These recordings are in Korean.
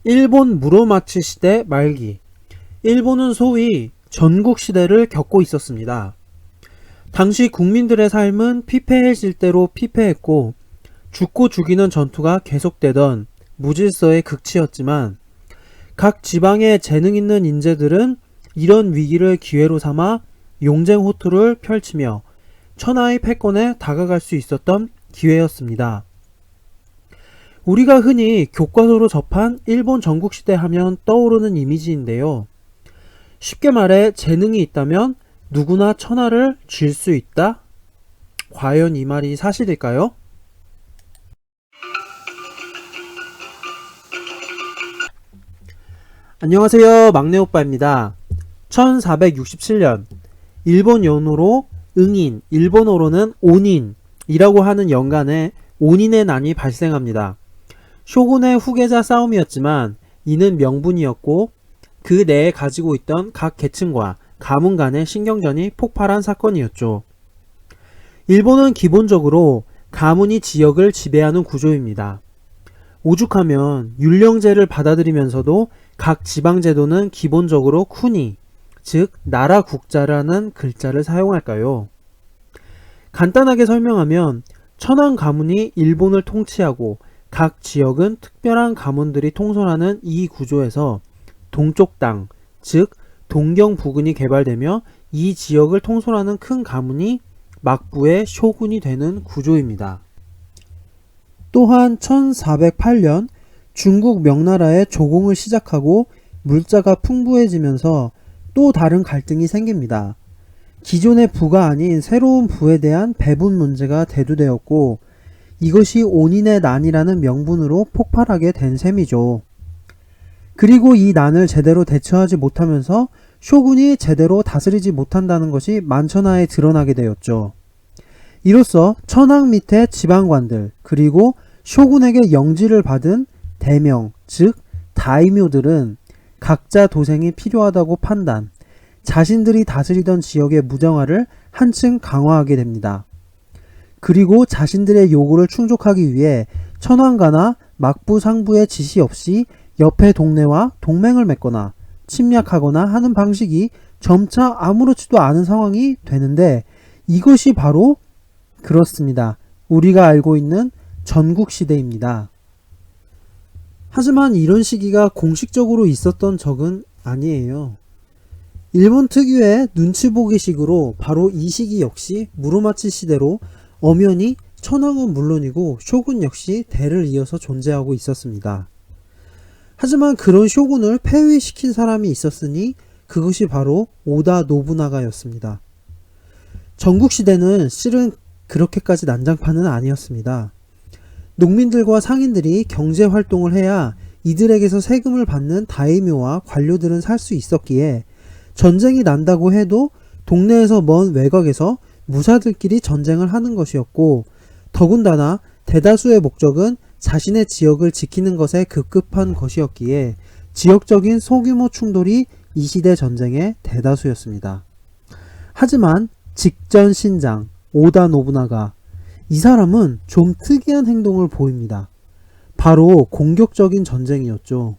일본 무로마치 시대 말기, 일본은 소위 전국시대를 겪고 있었습니다. 당시 국민들의 삶은 피폐해질 대로 피폐했고 죽고 죽이는 전투가 계속되던 무질서의 극치였지만 각 지방의 재능 있는 인재들은 이런 위기를 기회로 삼아 용쟁호투를 펼치며 천하의 패권에 다가갈 수 있었던 기회였습니다. 우리가 흔히 교과서로 접한 일본 전국시대 하면 떠오르는 이미지인데요. 쉽게 말해 재능이 있다면 누구나 천하를 쥘 수 있다? 과연 이 말이 사실일까요? 안녕하세요, 막내오빠입니다. 1467년 일본 연호로 응인, 일본어로는 온인이라고 하는 연간에 온인의 난이 발생합니다. 쇼군의 후계자 싸움이었지만 이는 명분이었고 그 내에 가지고 있던 각 계층과 가문 간의 신경전이 폭발한 사건이었죠. 일본은 기본적으로 가문이 지역을 지배하는 구조입니다. 오죽하면 율령제를 받아들이면서도 각 지방제도는 기본적으로 쿠니, 즉 나라 국자라는 글자를 사용할까요? 간단하게 설명하면 천황 가문이 일본을 통치하고 각 지역은 특별한 가문들이 통솔하는 이 구조에서 동쪽 땅, 즉 동경 부근이 개발되며 이 지역을 통솔하는 큰 가문이 막부의 쇼군이 되는 구조입니다. 또한 1408년 중국 명나라의 조공을 시작하고 물자가 풍부해지면서 또 다른 갈등이 생깁니다. 기존의 부가 아닌 새로운 부에 대한 배분 문제가 대두되었고 이것이 온인의 난이라는 명분으로 폭발하게 된 셈이죠. 그리고 이 난을 제대로 대처하지 못하면서 쇼군이 제대로 다스리지 못한다는 것이 만천하에 드러나게 되었죠. 이로써 천황 밑의 지방관들 그리고 쇼군에게 영지를 받은 대명, 즉 다이묘들은 각자 도생이 필요하다고 판단, 자신들이 다스리던 지역의 무정화를 한층 강화하게 됩니다. 그리고 자신들의 요구를 충족하기 위해 천황가나 막부 상부의 지시 없이 옆의 동네와 동맹을 맺거나 침략하거나 하는 방식이 점차 아무렇지도 않은 상황이 되는데 이것이 바로 그렇습니다. 우리가 알고 있는 전국시대입니다. 하지만 이런 시기가 공식적으로 있었던 적은 아니에요. 일본 특유의 눈치보기식으로 바로 이 시기 역시 무로마치 시대로 엄연히 천황은 물론이고 쇼군 역시 대를 이어서 존재하고 있었습니다. 하지만 그런 쇼군을 폐위시킨 사람이 있었으니 그것이 바로 오다 노부나가였습니다. 전국시대는 실은 그렇게까지 난장판은 아니었습니다. 농민들과 상인들이 경제활동을 해야 이들에게서 세금을 받는 다이묘와 관료들은 살 수 있었기에 전쟁이 난다고 해도 동네에서 먼 외곽에서 무사들끼리 전쟁을 하는 것이었고 더군다나 대다수의 목적은 자신의 지역을 지키는 것에 급급한 것이었기에 지역적인 소규모 충돌이 이 시대 전쟁의 대다수였습니다. 하지만 직전 신장 오다 노부나가 이 사람은 좀 특이한 행동을 보입니다. 바로 공격적인 전쟁이었죠.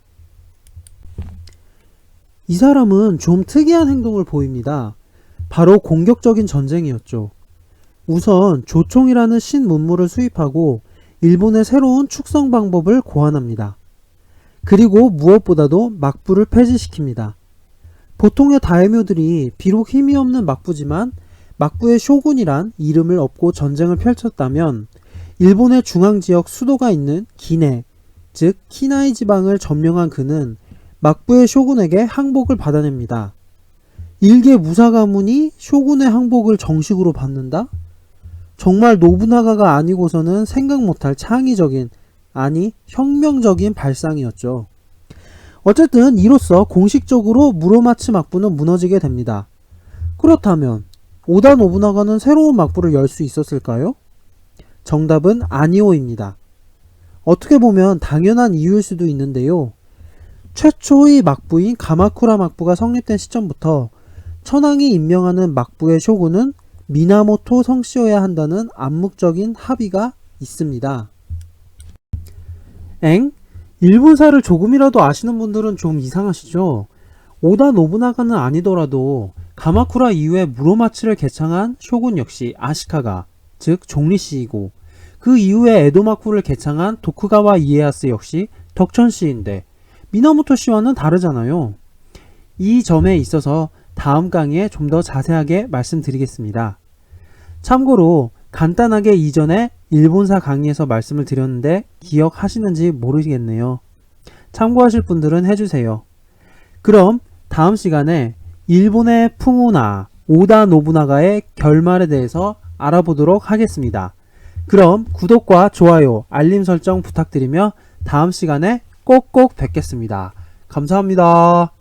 이 사람은 좀 특이한 행동을 보입니다. 바로 공격적인 전쟁이었죠. 우선 조총이라는 신문물을 수입하고 일본의 새로운 축성 방법을 고안합니다. 그리고 무엇보다도 막부를 폐지시킵니다. 보통의 다이묘들이 비록 힘이 없는 막부지만 막부의 쇼군이란 이름을 얻고 전쟁을 펼쳤다면 일본의 중앙지역 수도가 있는 기내, 즉 키나이 지방을 점령한 그는 막부의 쇼군에게 항복을 받아냅니다. 일개 무사가문이 쇼군의 항복을 정식으로 받는다? 정말 노부나가가 아니고서는 생각 못할 창의적인, 아니 혁명적인 발상이었죠. 어쨌든 이로써 공식적으로 무로마치 막부는 무너지게 됩니다. 그렇다면 오다 노부나가는 새로운 막부를 열 수 있었을까요? 정답은 아니오입니다. 어떻게 보면 당연한 이유일 수도 있는데요. 최초의 막부인 가마쿠라 막부가 성립된 시점부터 천황이 임명하는 막부의 쇼군은 미나모토 성씨여야 한다는 암묵적인 합의가 있습니다. 일본사를 조금이라도 아시는 분들은 좀 이상하시죠? 오다 노부나가는 아니더라도 가마쿠라 이후에 무로마치를 개창한 쇼군 역시 아시카가, 즉 종리씨이고, 그 이후에 에도마쿠를 개창한 도쿠가와 이에야스 역시 덕천씨인데 미나모토 씨와는 다르잖아요. 이 점에 있어서 다음 강의에 좀 더 자세하게 말씀드리겠습니다. 참고로 간단하게 이전에 일본사 강의에서 말씀을 드렸는데 기억하시는지 모르겠네요. 참고하실 분들은 해주세요. 그럼 다음 시간에 일본의 풍우나 오다 노부나가의 결말에 대해서 알아보도록 하겠습니다. 그럼 구독과 좋아요, 알림 설정 부탁드리며 다음 시간에 꼭꼭 뵙겠습니다. 감사합니다.